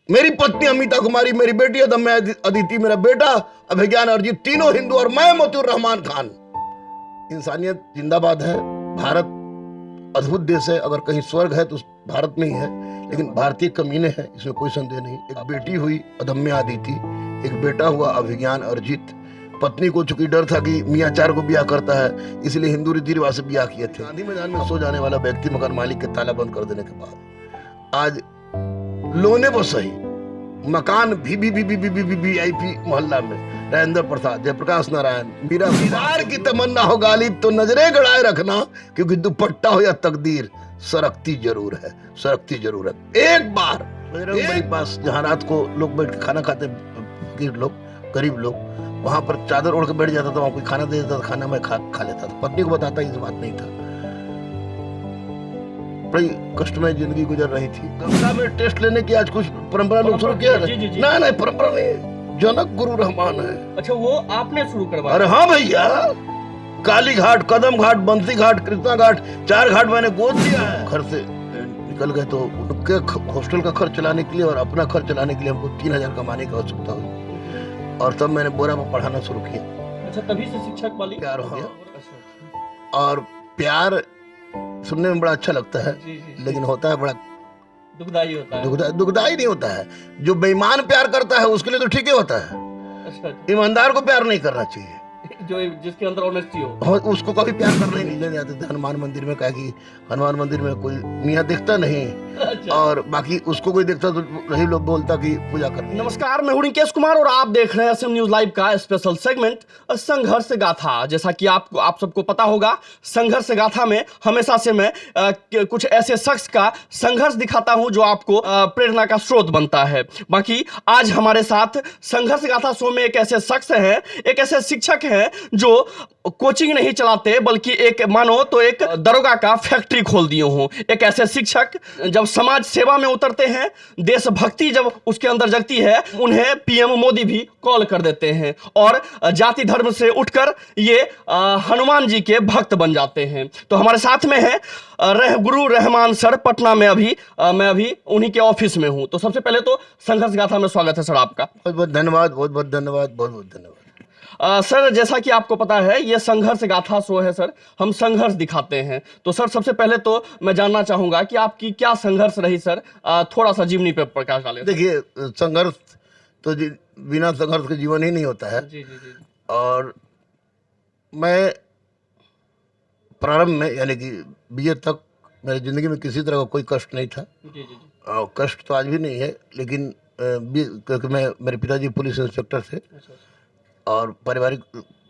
मेरी पत्नी अमिता कुमारी, मेरी बेटी अदम्या अदिति, मेरा बेटा अभिज्ञान अर्जित, तीनों हिंदू और मैं मोतीउर रहमान खान। इंसानियत जिंदाबाद है। भारत अद्भुत देश है। अगर कहीं स्वर्ग है तो भारत में ही है, लेकिन भारतीय कमीने हैं, इसमें कोई संदेह नहीं। एक बेटी हुई अदम्या अदिति, एक बेटा हुआ अभिज्ञान अर्जित। पत्नी को चूंकि डर था कि मियाँ चार को ब्याह करता है, इसलिए हिंदू रीति रिवाज से ब्याह किए थे। गांधी मैदान में सो जाने वाला व्यक्ति मकान मालिक के ताला बंद कर देने के बाद आज लोने वो सही मकान VIP मोहल्ला में राजेंद्र प्रसाद, जयप्रकाश नारायण, मीरा दीदार की तमन्ना हो गालिब तो नजरें गड़ाए रखना, क्योंकि दुपट्टा हो या तकदीर सरकती जरूर है, सरकती जरूर है। एक बार मेरे पास जहाँ रात को लोग बैठ के खाना खाते, फकीर लोग, गरीब लोग, वहां पर चादर ओढ़ के बैठ जाता था, वहां कोई खाना दे देता था, खाना मैं खा लेता था। पत्नी को बताता इस बात नहीं था। बड़ी कष्टमय जिंदगी गुजर रही थी। गंगा में टेस्ट लेने की आज कुछ परंपरा लोग शुरू किया है। नहीं, परंपरा नहीं, जनक गुरु रहमान है। अच्छा, वो आपने शुरू करवाया? अरे हाँ भैया, काली घाट, कदम घाट, बंसी घाट, कृष्णा घाट, 4 घाट मैंने गोद दिया है। घर से निकल गए तो उनके हॉस्टल का खर्च चलाने के लिए और अपना खर्च चलाने के लिए हमको 3000 कमाने की आवश्यकता हुई, और तब मैंने बोरा में पढ़ाना शुरू किया। अच्छा, तभी से शिक्षक वाली प्यार हो गया। और प्यार सुनने में बड़ा अच्छा लगता है, लेकिन होता है बड़ा दुखदाई होता है। दुखदाई नहीं होता है। जो बेईमान प्यार करता है उसके लिए तो ठीक ही होता है। अच्छा, ईमानदार को प्यार नहीं करना चाहिए, जो जिसके अंदर ऑनेस्टी हो, उसको कभी प्यार करना ही नहीं। ले जाते थे हनुमान मंदिर में, कहा कि हनुमान मंदिर में कोई मियाँ दिखता नहीं। अच्छा। और बाकी उसको कोई देखता तो वही लोग बोलता कि पूजा करनी। नमस्कार, मैं हूं रिंकेश कुमार और आप देख रहे हैं SM न्यूज लाइव का स्पेशल सेगमेंट संघर्ष गाथा। जैसा कि आप सबको पता होगा, संघर्ष गाथा में हमेशा से मैं कुछ ऐसे शख्स का संघर्ष दिखाता हूं जो आपको प्रेरणा का स्रोत बनता है। बाकी आज हमारे साथ संघर्ष गाथा शो में एक ऐसे शख्स हैं, एक ऐसे शिक्षक हैं जो कोचिंग नहीं चलाते, बल्कि एक मानो तो एक दरोगा का फैक्ट्री खोल दिए हों। एक ऐसे शिक्षक जब समाज सेवा में उतरते हैं, देशभक्ति जब उसके अंदर जगती है, उन्हें PM मोदी भी कॉल कर देते हैं और जाति धर्म से उठकर ये हनुमान जी के भक्त बन जाते हैं। तो हमारे साथ में है गुरु रहमान सर, पटना में। मैं अभी उन्हीं के ऑफिस में हूं। तो सबसे पहले तो संघर्ष गाथा में स्वागत है सर आपका। बहुत बहुत धन्यवाद, बहुत बहुत धन्यवाद, बहुत बहुत धन्यवाद। सर, जैसा कि आपको पता है, ये संघर्ष गाथा शो है सर, हम संघर्ष दिखाते हैं। तो सर, सबसे पहले तो मैं जानना चाहूंगा कि आपकी क्या संघर्ष रही सर, थोड़ा सा जीवनी पे प्रकाश डालें। देखिए, संघर्ष तो बिना संघर्ष के जीवन ही नहीं होता है। जी जी जी। और मैं प्रारंभ में यानी कि BA तक मेरी जिंदगी में किसी तरह का कोई कष्ट नहीं था। जी जी जी। और कष्ट तो आज भी नहीं है, लेकिन क्योंकि मेरे पिताजी पुलिस इंस्पेक्टर थे और पारिवारिक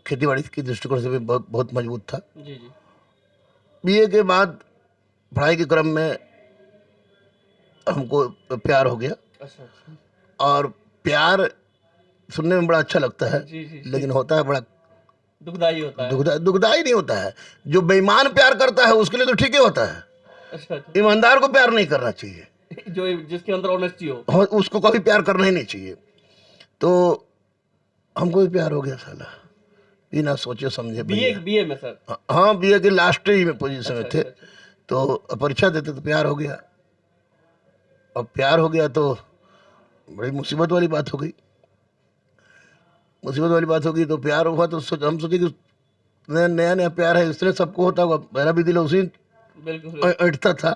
खेतीबाड़ी की दृष्टिकोण से भी बहुत मजबूत था। जी जी। BA के बाद पढ़ाई के क्रम में हमको प्यार हो गया। अच्छा। और प्यार सुनने में बड़ा अच्छा लगता है। जी जी। लेकिन होता है बड़ा दुखदाई होता है। दुखदाई नहीं होता है। जो बेईमान प्यार करता है उसके लिए तो ठीक ही होता है। अच्छा। ईमानदार को प्यार नहीं करना चाहिए, जो जिसके अंदर ऑनेस्टी हो, उसको कभी प्यार करना ही नहीं चाहिए। तो हमको भी प्यार हो गया साला, बिना सोचे समझे। BA में सर? हाँ, BA के लास्ट ही में पोजीशन में थे। अच्छा। तो परीक्षा देते तो प्यार हो गया। अब प्यार हो गया तो बड़ी मुसीबत वाली बात हो गई। मुसीबत वाली बात होगी तो प्यार हुआ तो हम सोचे कि नया नया प्यार है, इसलिए सबको होता होगा। मेरा भी दिल उसी अटता था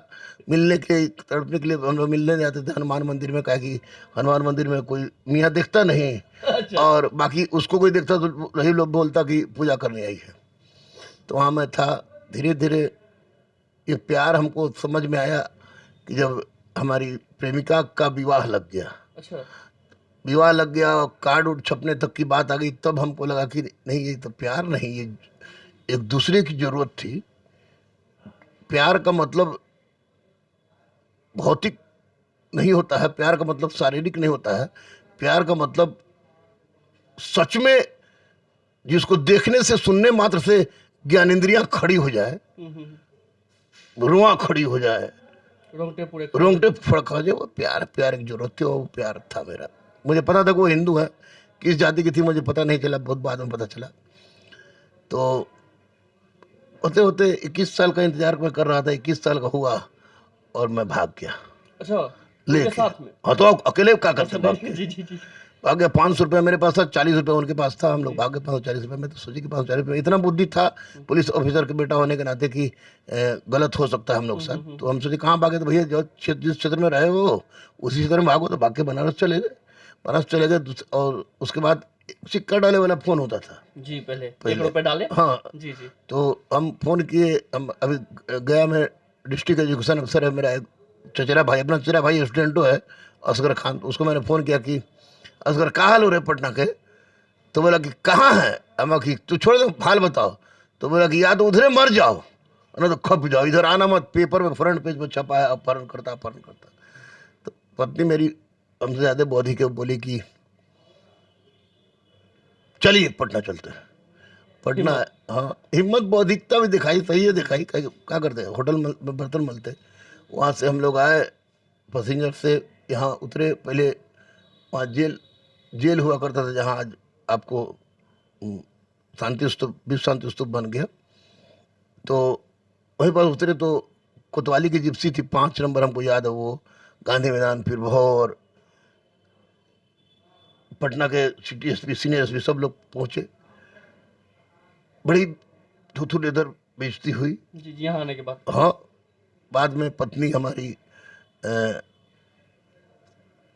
मिलने के, तड़पने के लिए। हम लोग मिलने जाते थे हनुमान मंदिर में, कहा कि हनुमान मंदिर में कोई मियाँ दिखता नहीं। अच्छा। और बाकी उसको कोई देखता तो वही लोग बोलता कि पूजा करने आई है। तो वहाँ मैं था। धीरे धीरे ये प्यार हमको समझ में आया कि जब हमारी प्रेमिका का विवाह लग गया। अच्छा। विवाह लग गया और कार्ड उड छपने तक की बात आ गई, तब हमको लगा कि नहीं, ये तो प्यार नहीं, ये एक दूसरे की जरूरत थी। प्यार का मतलब भौतिक नहीं होता है, प्यार का मतलब शारीरिक नहीं होता है। प्यार का मतलब सच में जिसको देखने से, सुनने मात्र से ज्ञानेंद्रियां खड़ी हो जाए, रुआ खड़ी हो जाए, रोंगटे फड़क जाए, वो प्यार की जरूरत थी। वो प्यार था मेरा। मुझे पता था कि वो हिंदू है, किस जाति की थी मुझे पता नहीं चला, बहुत बाद में पता चला। तो होते होते 21 साल का इंतजार मैं कर रहा था। 21 साल का हुआ और मैं भाग गया। अच्छा। लेके। साथ में? हाँ, तो आप अकेले क्या करते भाग के? जी जी जी। आगे 500 रुपया मेरे पास था, 40 रुपया उनके पास था, हम लोग भागे 540 रुपये में। तो सोचे कि 540 रुपये, इतना बुद्धि था पुलिस ऑफिसर के बेटा होने के नाते कि गलत हो सकता है हम लोग साथ। तो हम सोचे कहाँ भागे, तो भैया जो जिस क्षेत्र में रहे हो उसी क्षेत्र में भागो। तो भाग के बनारस चले गए। बनारस चले गए और उसके बाद सिक्का डाले वाला फ़ोन होता था जी, पहले 1 रुपये डाले। हाँ, जी जी। तो हम फ़ोन किए। हम अभी गया में डिस्ट्रिक्ट एजुकेशन अफसर है मेरा एक चचेरा भाई, अपना चचेरा भाई स्टूडेंटो है असगर खान। तो उसको मैंने फ़ोन किया कि असगर का हाल हो रहे पटना के? तो बोला कि कहाँ है? हम कि तू छोड़ दो, हाल बताओ। तो बोला कि या तो उधरे मर जाओ ना तो खप जाओ, इधर आना मत। पेपर में फ्रंट पेज पर छपा है अपहरण करता अपहरण करता। तो पत्नी मेरी हमसे ज़्यादा बौद्धिक है, बोली कि चलिए पटना चलते हैं। पटना, हाँ, हिम्मत बौद्धिकता भी दिखाई, सही है दिखाई। क्या करते हैं, होटल में बर्तन मलते। वहाँ से हम लोग आए पैसेंजर से, यहाँ उतरे। पहले वहाँ जेल हुआ करता था जहाँ आज आपको शांति स्तूप, विश्व शांति स्तूप बन गया। तो वहीं पर उतरे तो कोतवाली की जिप्सी थी 5 नंबर, हमको याद है वो, गांधी मैदान, फिर भौर, पटना के सिटी एसपी, सीनियर एसपी सब लोग पहुँचे। बड़ी थू लेदर बेइज्जती हुई। जी जी, यहाँ आने के बाद? हाँ, बाद में पत्नी हमारी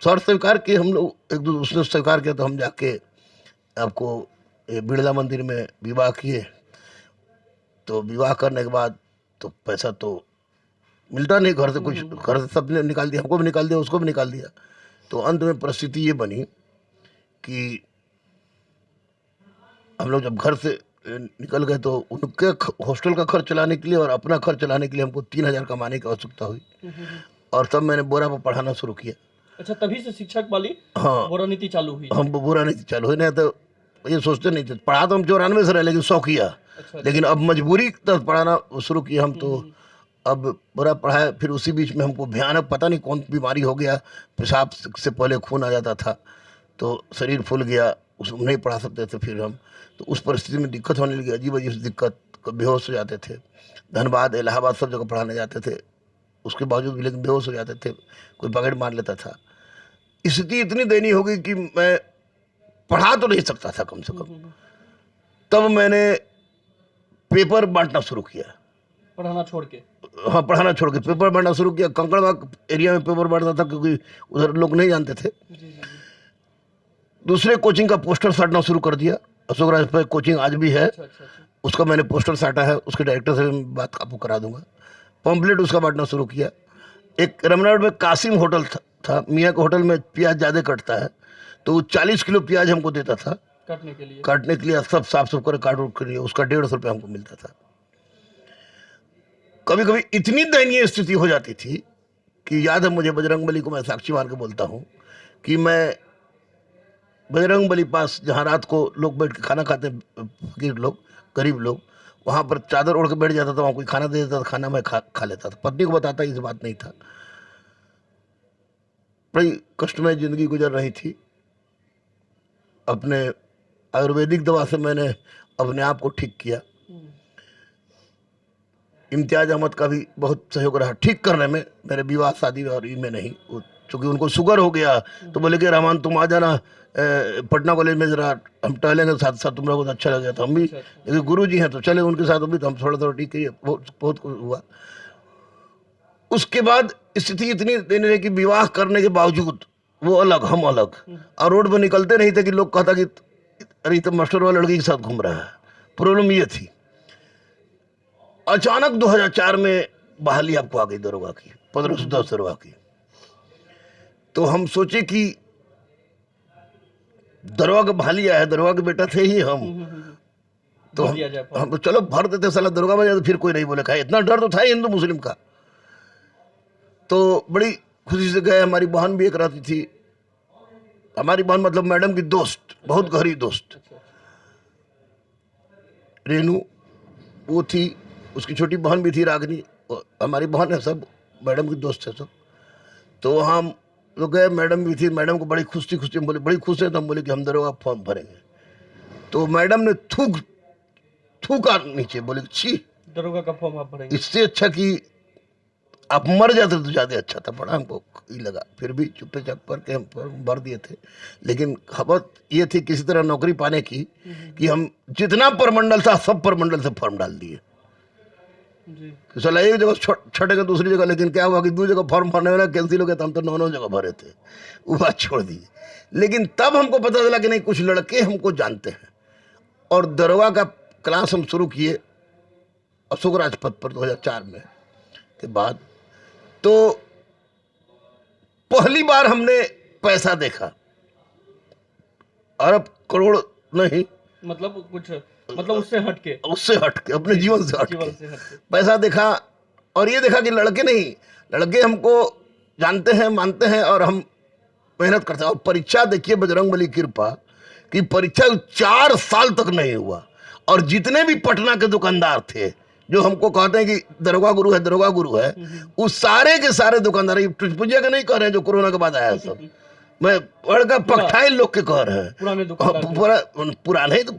शर्त स्वीकार की, हम लोग एक दूसरे, उसने स्वीकार किया तो हम जाके आपको बिरला मंदिर में विवाह किए। तो विवाह करने के बाद तो पैसा तो मिलता नहीं घर से, कुछ घर से सबने निकाल दिया, हमको भी निकाल दिया, उसको भी निकाल दिया। तो अंत में परिस्थिति ये बनी कि हम लोग जब घर से निकल गए तो उनके हॉस्टल का खर्च चलाने के लिए और अपना खर्च चलाने के लिए हमको 3,000 कमाने की आवश्यकता हुई। और तब मैंने बोरा पर पढ़ाना शुरू किया। अच्छा, तभी से शिक्षक वाली हाँ, बुरा नीति चालू हुई? हम बुरा नहीं चालू हुई, नहीं तो ये सोचते नहीं थे। पढ़ा तो हम 94 से रहे, लेकिन शौकिया। अच्छा, लेकिन अब मजबूरी तक पढ़ाना शुरू किया हम। तो अब बुरा पढ़ाया। फिर उसी बीच में हमको भयानक पता नहीं कौन बीमारी हो गया, पेशाब से पहले खून आ जाता था, तो शरीर फूल गया, उसमें नहीं पढ़ा सकते थे फिर हम। तो उस परिस्थिति में दिक्कत होने लगी, अजीब अजीब दिक्कत, बेहोश हो जाते थे। धनबाद, इलाहाबाद सब जगह पढ़ाने जाते थे, उसके बावजूद भी लेकिन बेहोश हो जाते थे, कोई पकड़ मार लेता था। स्थिति इतनी दयनीय हो गई कि मैं पढ़ा तो नहीं सकता था कम से कम। तब मैंने पेपर बांटना शुरू किया, पढ़ाना छोड़ के? हाँ, पढ़ाना छोड़ के पेपर बांटना शुरू किया। कंकड़बाग एरिया में पेपर बांटता था क्योंकि उधर लोग नहीं जानते थे। जी जी जी। दूसरे कोचिंग का पोस्टर साटना शुरू कर दिया। अशोक राज पर कोचिंग आज भी है, अच्छा अच्छा अच्छा। उसका मैंने पोस्टर साटा है, उसके डायरेक्टर से मैं बात आपको करा दूंगा। पम्पलेट उसका बांटना शुरू किया। एक रमनाड में कासिम होटल था, मियाँ के होटल में प्याज ज़्यादा कटता है, तो वो 40 किलो प्याज हमको देता था काटने के लिए? काटने के लिए, सब साफ सुफ कर काट उट के लिए, उसका 150 रुपये हमको मिलता था। कभी कभी इतनी दयनीय स्थिति हो जाती थी कि याद है मुझे, बजरंगबली को मैं साक्षी मान के बोलता हूँ कि मैं बजरंगबली पास, जहाँ रात को लोग बैठ के खाना खाते, फकीर लोग, गरीब लोग, वहाँ पर चादर ओढ़ के बैठ जाता था, वहाँ कोई खाना दे देता था, खाना मैं खा लेता था। पत्नी को बताता इस बात नहीं था। बड़ी कष्टमय जिंदगी गुजर रही थी। अपने आयुर्वेदिक दवा से मैंने अपने आप को ठीक किया। इम्तियाज अहमद का भी बहुत सहयोग रहा ठीक करने में, मेरे विवाह शादी और में नहीं। चूँकि उनको शुगर हो गया तो बोले कि रहमान तुम आ जाना पटना कॉलेज में, ज़रा हम टहलेंगे साथ साथ, तुम लोगों को अच्छा लगेगा। तो हम भी, लेकिन गुरु जी हैं तो चले उनके साथ, भी तो हम थोड़ा थोड़ा ठीक किए, बहुत कुछ हुआ। उसके बाद स्थिति इतनी देने लगी कि विवाह करने के बावजूद वो अलग, हम अलग, और रोड पर निकलते नहीं थे कि लोग कहता कि अरे तो मास्टर वाला लड़की के साथ घूम रहा है। प्रॉब्लम ये थी। अचानक 2004 में बहाली आपको आ गई दरोगा की, 1510 दरोगा की। तो हम सोचे कि दरोगा का बहाली आया है, दरोगा के बेटा थे ही हम, तो हम तो चलो भर देते साला दरोगा बन जाए, तो फिर कोई नहीं बोले खाए। इतना डर तो था ही हिंदू मुस्लिम का। तो बड़ी खुशी से गए। हमारी बहन भी एक रहती थी, हमारी बहन मतलब मैडम की दोस्त, बहुत गहरी दोस्त, रेनू, वो थी। उसकी छोटी बहन भी थी रागनी, हमारी बहन है, सब मैडम की दोस्त है सब। तो हम लोग गए, मैडम भी थी। मैडम को बड़ी खुश थी, हम बोले बड़ी खुश है, तो हम बोले कि हम दरोगा फॉर्म भरेंगे। तो मैडम ने थूका नीचे, बोले छी, दरोगा का फॉर्म आप भरेंगे? इससे अच्छा कि आप मर जाते तो ज़्यादा अच्छा था, बड़ा हमको ही लगा। फिर भी चुप्पे चाप पर के हम भर दिए थे। लेकिन खबर ये थी किसी तरह नौकरी पाने की कि हम जितना परमंडल था सब परमंडल से फॉर्म डाल दिए। चला एक जगह छठेगा दूसरी जगह, लेकिन क्या हुआ कि 2 जगह फॉर्म भरने वाला कैंसिल हो गया था। हम तो 9 जगह भरे थे, वो बात छोड़ दी। लेकिन तब हमको पता चला कि नहीं, कुछ लड़के हमको जानते हैं। और दरोगा का क्लास हम शुरू किए अशोक राजपथ पर 2004 में के बाद। तो पहली बार हमने पैसा देखा, अरब करोड़ नहीं, मतलब कुछ, मतलब उससे हटके अपने जीवन से हटके पैसा देखा। और ये देखा कि लड़के नहीं, लड़के हमको जानते हैं, मानते हैं और हम मेहनत करते हैं। और परीक्षा देखिए, बजरंगबली की कृपा कि परीक्षा 4 साल तक नहीं हुआ। और जितने भी पटना के दुकानदार थे जो हमको कहते हैं कि दरोगा गुरु है, दरोगा गुरु है, उस सारे के सारे दुकानदार, पूजा के नहीं कह रहे हैं जो कोरोना के बाद आया है सब, मैं बड़का पकठाई लोग के कह रहे हैं, पुराने तो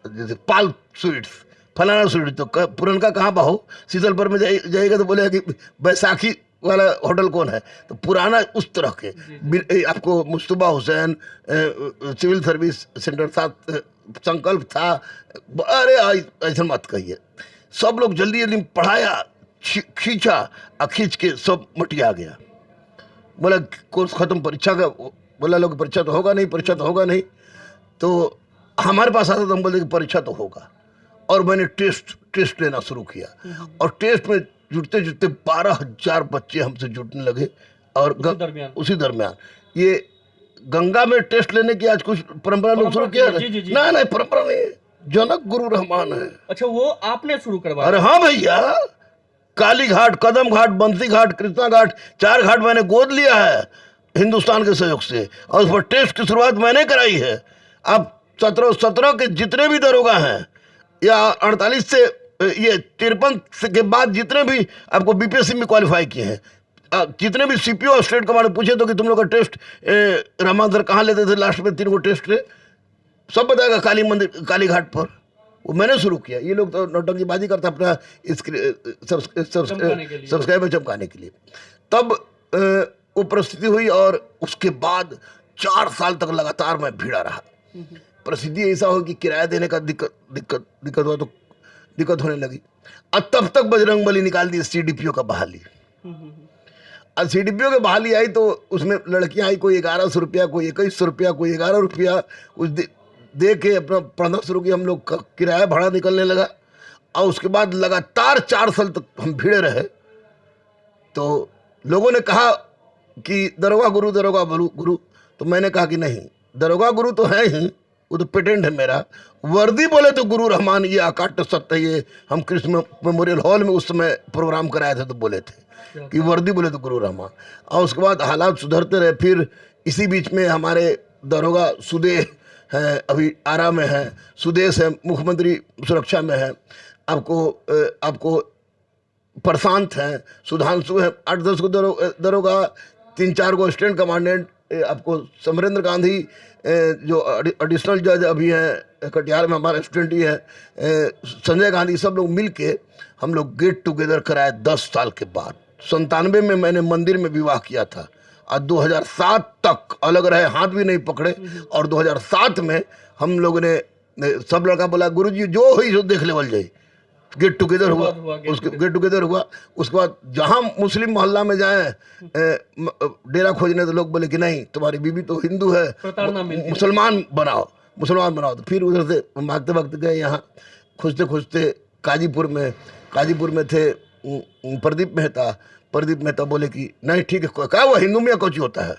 जैसे पाल स्वीट्स, फलाना स्वीट, तो पुरनका कहाँ बाहो, शीतलपुर में जाइएगा तो बोलेगा कि बैसाखी वाला होटल कौन है, तो पुराना उस तरह के। आपको Mustafa Hussain civil service centre था, संकल्प था, अरे ऐसा मत कहिए। सब लोग जल्दी जल्दी पढ़ाया, खींचा और खींच के सब मटिया गया। बोला कोर्स खत्म, परीक्षा का बोला लोग परीक्षा तो होगा नहीं, परीक्षा तो होगा नहीं। तो हमारे पास आता तो हम बोलते कि परीक्षा तो होगा। और मैंने टेस्ट लेना शुरू किया। और टेस्ट में जुटते जुटते 12,000 बच्चे हमसे जुटने लगे। और उसी दरमियान ये गंगा में टेस्ट लेने की आज कुछ परंपरा लोग शुरू किया। ना परंपरा नहीं, जनक गुरु रहमान है। अच्छा, वो आपने शुरू करवाया? अरे हाँ भैया, काली घाट, कदम घाट, बंसी घाट, कृष्णा घाट, 4 घाट मैंने गोद लिया है हिंदुस्तान के सहयोग से। और उस पर टेस्ट की शुरुआत मैंने कराई है। अब 17 के जितने भी दरोगा हैं, या 48 से ये 53 के बाद जितने भी आपको बीपीएससी में क्वालिफाई किए हैं, जितने भी सीपीओ और स्टेट कमांडर पूछे तो कि तुम लोग का टेस्ट रहमान सर कहाँ लेते थे, लास्ट में 3 को टेस्ट थे, सब बताएगा काली मंदिर, काली घाट पर। वो मैंने शुरू किया। ये लोग तो नौटंकीबाजी करता अपना सब्सक्राइबर चमकाने के लिए। तब वो परिस्थिति हुई और उसके बाद 4 साल तक लगातार मैं भिड़ा रहा। परिस्थिति ऐसा हो कि किराया देने का दिक्कत हुआ तो दिक्कत होने लगी। और तब तक बजरंगबली निकाल दी सीडीपीओ का बहाली। और सीडीपीओ की बहाली आई तो उसमें लड़कियां आई, कोई 1100 रुपया, कोई 2100 रुपया, कोई 11 रुपया उस दे के अपना पढ़ना शुरू किया। हम लोग का किराया भाड़ा निकलने लगा। और उसके बाद लगातार 4 साल तक हम भिड़े रहे। तो लोगों ने कहा कि दरोगा गुरु, दरोगा गुरु। तो मैंने कहा कि नहीं, दरोगा गुरु तो है ही, वो तो पेटेंट है मेरा। वर्दी बोले तो गुरु रहमान, ये अकाट्य सत्य। ये हम कृष्ण मेमोरियल हॉल में उस समय प्रोग्राम कराए थे तो बोले थे कि वर्दी बोले तो गुरु रहमान। और उसके बाद हालात सुधरते रहे। फिर इसी बीच में हमारे दरोगा सुदेश है, अभी आरा में है, सुदेश है, मुख्यमंत्री सुरक्षा में है। आपको प्रशांत हैं, सुधांशु है, 8-10 को दरोगा, 3-4 को स्टेट कमांडेंट, आपको समरेंद्र गांधी जो एडिशनल जज अभी हैं कटिहार में, हमारा स्टूडेंट ही है, संजय गांधी, सब लोग मिल के हम लोग गेट टुगेदर कराए 10 साल के बाद। 97 में मैंने मंदिर में विवाह किया था और 2007 तक अलग रहे, हाथ भी नहीं पकड़े। और 2007 में हम लोगों ने, सब लड़का बोला गुरुजी जो हुई जो देख लेवल जाए, गेट टुगेदर हुआ। उसके गेट टुगेदर हुआ। उसके बाद जहाँ मुस्लिम मोहल्ला में जाए डेरा खोजने, तो लोग बोले कि नहीं, तुम्हारी बीबी तो हिंदू है, मुसलमान बनाओ। तो फिर उधर से भागते भागते गए यहाँ, खोजते काजीपुर में थे प्रदीप मेहता बोले कि नहीं ठीक है, क्या वो हिंदू में कुछ होता है,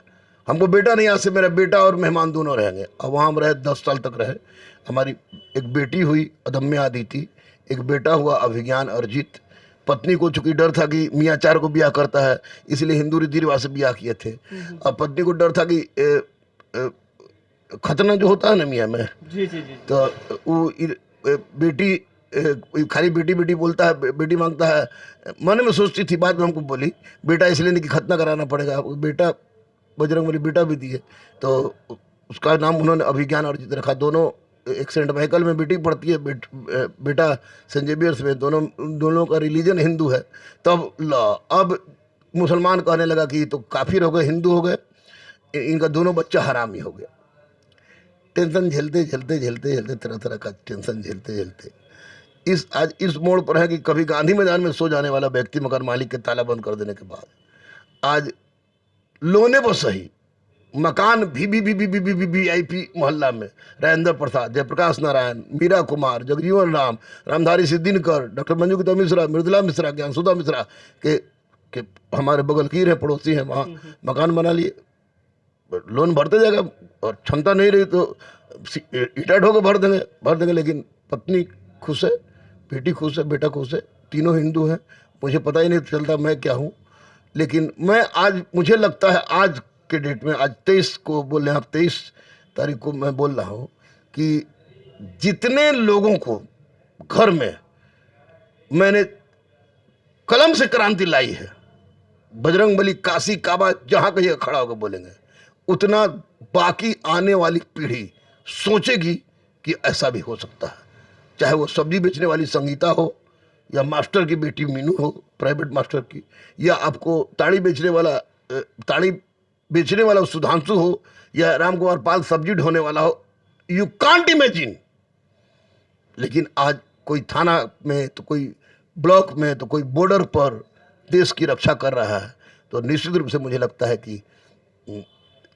हमको बेटा नहीं, यहाँ से मेरा बेटा और मेहमान दोनों रहेंगे। और वहाँ हम रहे 10 साल तक रहे। हमारी एक बेटी हुई अदम्य आदिति, एक बेटा हुआ अभिज्ञान अर्जित। पत्नी को चूंकि डर था कि मियाँ 4 को ब्याह करता है, इसलिए हिंदू रीति रिवाज से ब्याह किए थे। और पत्नी को डर था कि खतना जो होता है ना मियाँ में, तो वो बेटी खाली बेटी बोलता है, बेटी मांगता है। मन में सोचती थी, बाद में हमको बोली बेटा इसलिए नहीं कि खतना कराना पड़ेगा, बेटा बजरंगबली बेटा भी दिए। तो उसका नाम उन्होंने अभिज्ञान अर्जित रखा। दोनों एक सेंट माइकल में बेटी पढ़ती है, बेटा सेंट जेवियर्स में, दोनों का रिलीजन हिंदू है। तब अब मुसलमान कहने लगा कि तो काफिर हो गए, हिंदू हो गए, इनका दोनों बच्चा हरामी हो गया। टेंशन झेलते झेलते झेलते झेलते, तरह तरह का टेंशन झेलते झेलते आज इस मोड़ पर है कि कभी गांधी मैदान में सो जाने वाला व्यक्ति मकान मालिक के ताला बंद कर देने के बाद आज लोने पर सही मकान VIP मोहल्ला में राजेंद्र प्रसाद, जयप्रकाश नारायण, मीरा कुमार, जगजीवन राम, रामधारी सिद्दीनकर, डॉक्टर मंजू मिश्रा, मृदुला मिश्रा, ज्ञानसुधा मिश्रा के हमारे बगल की है, पड़ोसी हैं, वहाँ मकान बना लिए। लोन भरते जाएगा और क्षमता नहीं रही तो रिटायर्ड होकर भर देंगे। लेकिन पत्नी खुश है, बेटी खुश है, बेटा खुश है, तीनों हिंदू हैं। मुझे पता ही नहीं चलता मैं क्या हूँ। लेकिन मैं आज, मुझे लगता है आज के डेट में, आज 23 को बोल रहे हैं, 23 तारीख को मैं बोल रहा हूँ कि जितने लोगों को घर में मैंने कलम से क्रांति लाई है, बजरंगबली, काशी, काबा, जहाँ कहीं खड़ा होकर बोलेंगे, उतना बाकी आने वाली पीढ़ी सोचेगी कि ऐसा भी हो सकता है। चाहे वो सब्जी बेचने वाली संगीता हो, या मास्टर की बेटी मीनू हो, प्राइवेट मास्टर की, या आपको ताड़ी बेचने वाला सुधांशु हो, या राम कुमार पाल सब्जी ढोने वाला हो, यू कांट इमेजिन। लेकिन आज कोई थाना में तो कोई ब्लॉक में तो कोई बॉर्डर पर देश की रक्षा कर रहा है। तो निश्चित रूप से मुझे लगता है कि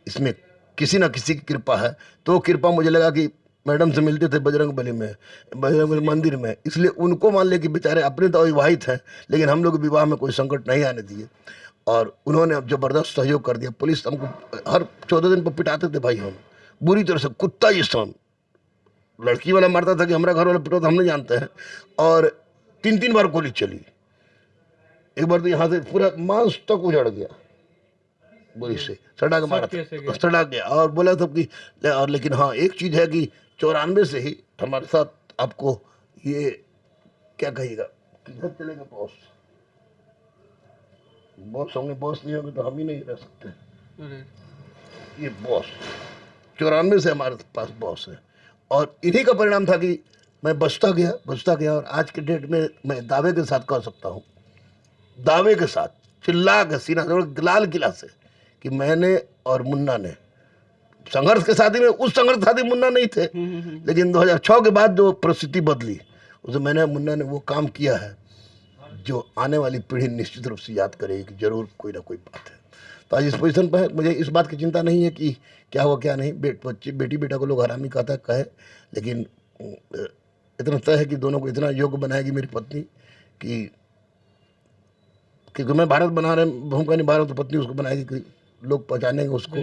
इसमें किसी न किसी की कृपा है। तो कृपा मुझे लगा कि मैडम से मिलते थे बजरंगबली मंदिर में, इसलिए उनको मान ले कि बेचारे अपने तो अविवाहित हैं, लेकिन हम लोग विवाह में कोई संकट नहीं आने दिए और उन्होंने अब जबरदस्त सहयोग कर दिया। पुलिस हमको हर 14 दिन पर पिटाते थे भाई, हम बुरी तरह से, कुत्ता जिस हम लड़की वाला मारता था कि हमारा घर वाला पिटा था, हम नहीं जानते हैं। और 3 बार गोली चली। एक बार तो यहाँ से पूरा मांस तक उजड़ गया, गोली से सड़ा के मारा, सड़ा गया। और बोला था कि और लेकिन हाँ एक चीज है कि 94 से ही हमारे साथ आपको ये क्या कहिएगा, किधर चलेगा बॉस, बॉस होंगे, बॉस नहीं होंगे तो हम ही नहीं रह सकते। ये बॉस 94 से हमारे पास बॉस है। और इन्हीं का परिणाम था कि मैं बचता गया और आज के डेट में मैं दावे के साथ कह सकता हूँ, दावे के साथ चिल्ला के सीना जोड़ लाल किला से, कि मैंने और मुन्ना ने संघर्ष के साथी में, उस संघर्ष साथी मुन्ना नहीं थे, लेकिन 2006 के बाद जो परिस्थिति बदली, उसे मैंने मुन्ना ने वो काम किया है जो आने वाली पीढ़ी निश्चित रूप से याद करेगी कि जरूर कोई ना कोई बात है। तो आज इस पोजीशन पर है। मुझे इस बात की चिंता नहीं है कि क्या हुआ क्या नहीं। बेटी बेटा को लोग हरामी कहता है कहे, लेकिन इतना तय है कि दोनों को इतना योग्य बनाएगी मेरी पत्नी कि क्योंकि मैं भारत बना रहे भूमिका निभा रहा हूँ, तो पत्नी उसको बनाएगी कि लोग पहचानेंगे उसको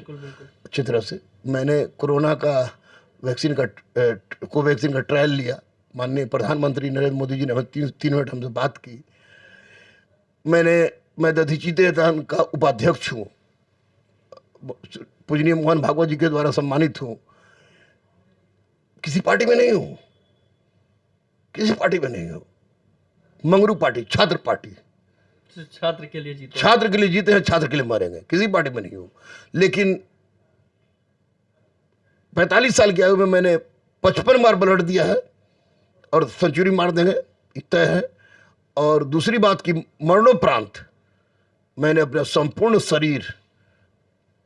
अच्छी तरह से। मैंने कोरोना का वैक्सीन का कोवैक्सीन का ट्रायल लिया। माननीय प्रधानमंत्री नरेंद्र मोदी जी ने हमें 3 मिनट हमसे बात की। मैं दधीची देदान का उपाध्यक्ष हूँ, पूजनीय मोहन भागवत जी के द्वारा सम्मानित हूँ। किसी पार्टी में नहीं हूँ, किसी पार्टी में नहीं हूँ। मंगरू पार्टी, छात्र पार्टी, छात्र के लिए जीते हैं, छात्र के लिए मरेंगे, किसी पार्टी में नहीं हूँ। लेकिन 45 साल की आयु में मैंने 55 बार ब्लड दिया है और सेंचुरी मार देंगे तय है। और दूसरी बात कि मरणोपरांत मैंने अपना संपूर्ण शरीर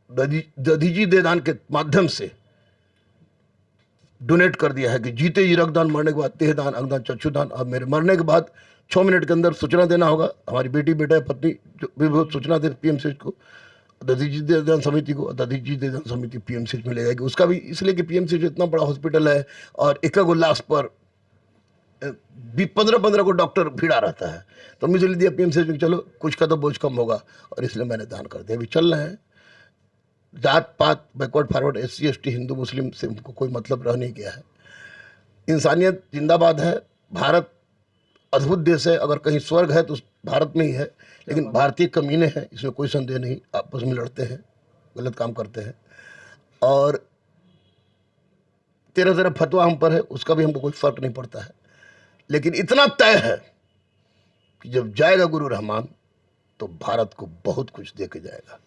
दधीची देदान के माध्यम से डोनेट कर दिया है कि जीते जी रक्तदान, मरने के बाद देहदान, अंगदान, चक्षुदान। अब मेरे मरने के बाद 6 मिनट के अंदर सूचना देना होगा। हमारी बेटी बेटा पत्नी जो भी बहुत सूचना दे PMCH को, दधीची देदान समिति को, दधीची देदान समिति PMCH में ले जाएगी। उसका भी इसलिए कि PMCH इतना बड़ा हॉस्पिटल है और एक लाश पर 15 को डॉक्टर भिड़ा रहता है, तो मुझे ले दिया PMCH में, चलो कुछ का तो बोझ कम होगा, और इसलिए मैंने दान कर दिया। अभी चल रहे हैं। जात पात, backward forward, SC ST, Hindu मुस्लिम से उनको कोई मतलब रह नहीं गया है। इंसानियत जिंदाबाद है। भारत अद्भुत देश है। अगर कहीं स्वर्ग है तो भारत में ही है। लेकिन भारतीय कमीने हैं, इसमें कोई संदेह नहीं। आपस में लड़ते हैं, गलत काम करते हैं, और 13 फतवा हम पर है, उसका भी हमको कोई फर्क नहीं पड़ता है। लेकिन इतना तय है कि जब जाएगा गुरु रहमान तो भारत को बहुत कुछ दे के जाएगा।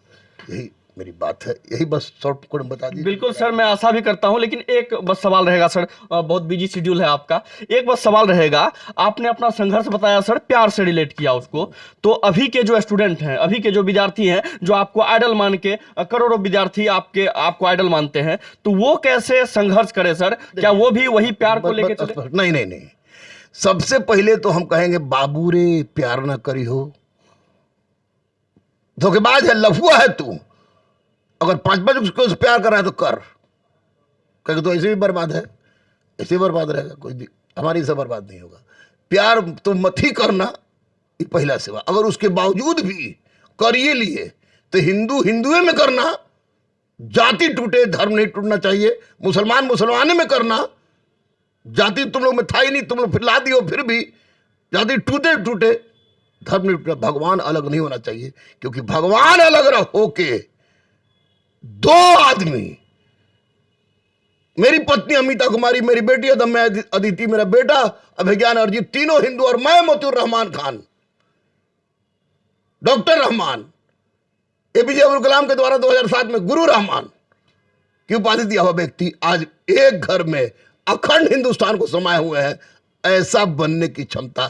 यही मेरी बात है, यही बस शॉर्ट कोड बता दीजिए। बिल्कुल सर, मैं आशा भी करता हूं, लेकिन एक बस सवाल रहेगा सर, बहुत बिजी शेड्यूल है आपका। एक बस सवाल रहेगा, आपने अपना संघर्ष बताया सर, प्यार से रिलेट किया उसको, तो अभी के जो स्टूडेंट हैं, अभी के जो विद्यार्थी हैं, जो आपको आइडल मान के, करोड़ों विद्यार्थी आपको आइडल मानते हैं, तो वो कैसे संघर्ष करे सर? क्या वो भी वही प्यार को लेके चले? नहीं नहीं नहीं, सबसे पहले तो हम कहेंगे बाबू रे प्यार ना करी हो, धोखेबाज है, लफुआ है तू। अगर 5-5 उसको प्यार कर रहा है तो कर, क्योंकि तो ऐसे भी बर्बाद है, ऐसे बर्बाद रहेगा, कोई हमारी से बर्बाद नहीं होगा। प्यार तो मत ही करना, ये पहला सेवा। अगर उसके बावजूद भी करिए लिए तो हिंदू हिंदुए में करना, जाति टूटे धर्म नहीं टूटना चाहिए। मुसलमान मुसलमाने में करना, जाति तुम लोग में था ही नहीं, तुम लोग फिर ला दियो, फिर भी जाति टूटे टूटे धर्म नहीं टूटा। भगवान अलग नहीं होना चाहिए, क्योंकि भगवान अलग हो के दो आदमी, मेरी पत्नी अमिता कुमारी, मेरी बेटी अदम्या अदिति, मेरा बेटा अभिज्ञान अर्जित, तीनों हिंदू, और मैं मोतीउर रहमान खान, डॉक्टर रहमान, एपीजे अब्दुल कलाम के द्वारा 2007 में गुरु रहमान की उपाधि दिया हुआ व्यक्ति आज एक घर में अखंड हिंदुस्तान को समाये हुए हैं। ऐसा बनने की क्षमता,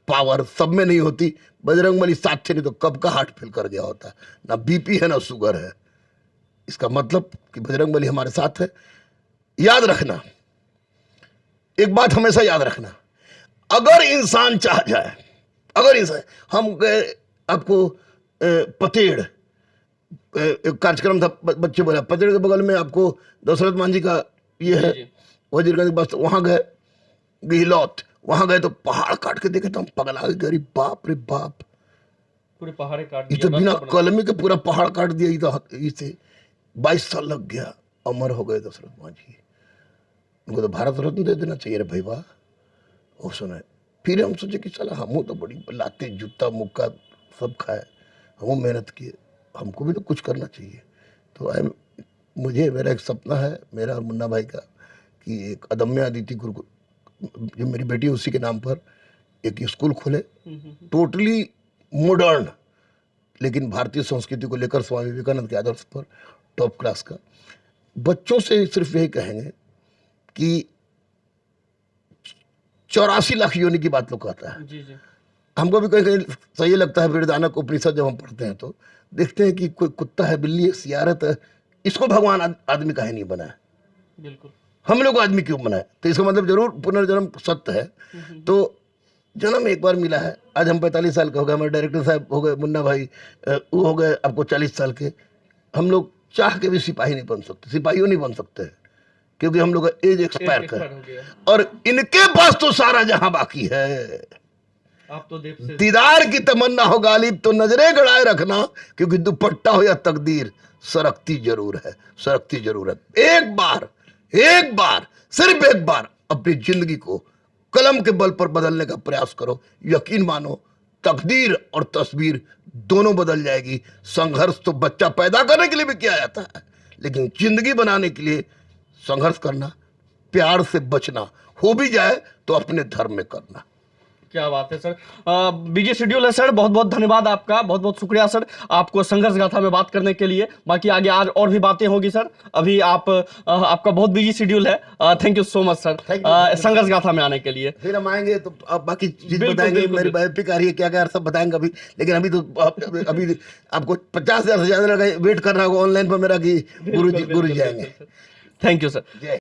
पावर सब में नहीं होती। बजरंगबली साथ थे, नहीं तो कब का हार्ट फेल कर गया होता। ना बीपी है ना शुगर है, इसका मतलब कि बजरंगबली हमारे साथ है। याद रखना, एक बात हमेशा याद रखना, अगर इंसान चाह जाए, अगर इंसान, हम गए आपको पतेड़, एक कार्यक्रम था, बच्चे बोला पतेड़ के बगल में आपको दशरथ मान जी का ये है वजीरगंज, बस वहां गए, गिहलोत, वहां गए तो पहाड़ काट के देखे तो हम पगला गए, बाप रे बाप, पूरे पहाड़ काट ये तो बिना कलमी के पूरा पहाड़ काट दिया। ये तो इसे 22 साल लग गया, अमर हो गए दशरथ मान जी। उनको तो भारत रत्न दे देना चाहिए रे भाई, वाह। वो सुने, फिर हम सोचे कि चला हम तो बड़ी लाते जूता मुक्का सब खाए, हम मेहनत किए, हमको भी तो कुछ करना चाहिए। तो मुझे, मेरा एक सपना है, मेरा और मुन्ना भाई का, कि एक अदम्या अदिति गुरु, जो मेरी बेटी है उसी के नाम पर एक स्कूल खोले, टोटली मॉडर्न, लेकिन भारतीय संस्कृति को लेकर स्वामी विवेकानंद के आदर्श पर टॉप क्लास का। बच्चों से सिर्फ यही कहेंगे कि 84 लाख योनि की बात लोग कहता है। जी जी। हमको भी कहीं कहीं सही लगता है, वृदानक उपनिषद जब हम पढ़ते हैं तो देखते हैं कि कोई कुत्ता है, बिल्ली है, सियारत है, इसको भगवान आदमी काहे नहीं बनाया? बिल्कुल, हम हम लोग आदमी क्यों बनाए? तो इसका मतलब जरूर पुनर्जन्म सत्य है। तो जन्म एक बार मिला है। आज हम 45 साल के हो गए, हमारे डायरेक्टर साहब हो गए, मुन्ना भाई वो हो गए आपको 40 साल के। हम लोग चाह के भी सिपाही नहीं बन सकते, सिपाहियों नहीं बन सकते हैं, क्योंकि हम लोग एज एक्सपायर कर, और इनके पास तो सारा जहां बाकी है। आप तो देव से दीदार की तमन्ना हो गालिब तो नजरें गड़ाए रखना, क्योंकि दुपट्टा हो या तकदीर सरकती जरूर है, सरकती जरूर है। एक बार सिर्फ एक बार अपनी जिंदगी को कलम के बल पर बदलने का प्रयास करो, यकीन मानो तकदीर और तस्वीर दोनों बदल जाएगी। संघर्ष तो बच्चा पैदा करने के लिए भी किया जाता है, लेकिन जिंदगी बनाने के लिए संघर्ष करना, प्यार से बचना, हो भी जाए तो अपने धर्म में करना। क्या बात है सर, बिजी शेड्यूल है सर, बहुत बहुत धन्यवाद आपका, बहुत बहुत शुक्रिया सर आपको संघर्ष गाथा में बात करने के लिए। बाकी आगे आज और भी बातें होगी सर, अभी आपका बहुत बिजी शेड्यूल है। Thank you so much sir संघर्ष गाथा में आने के लिए। फिर हम आएंगे तो आप बाकी चीज बताएंगे, मेरी बायोपिक आ रही है, क्या क्या सब बताएंगे अभी, लेकिन अभी तो अभी आपको 50,000 से ज्यादा वेट कर रहा होगा ऑनलाइन पर मेरा कि गुरु जी आएंगे। Thank you sir.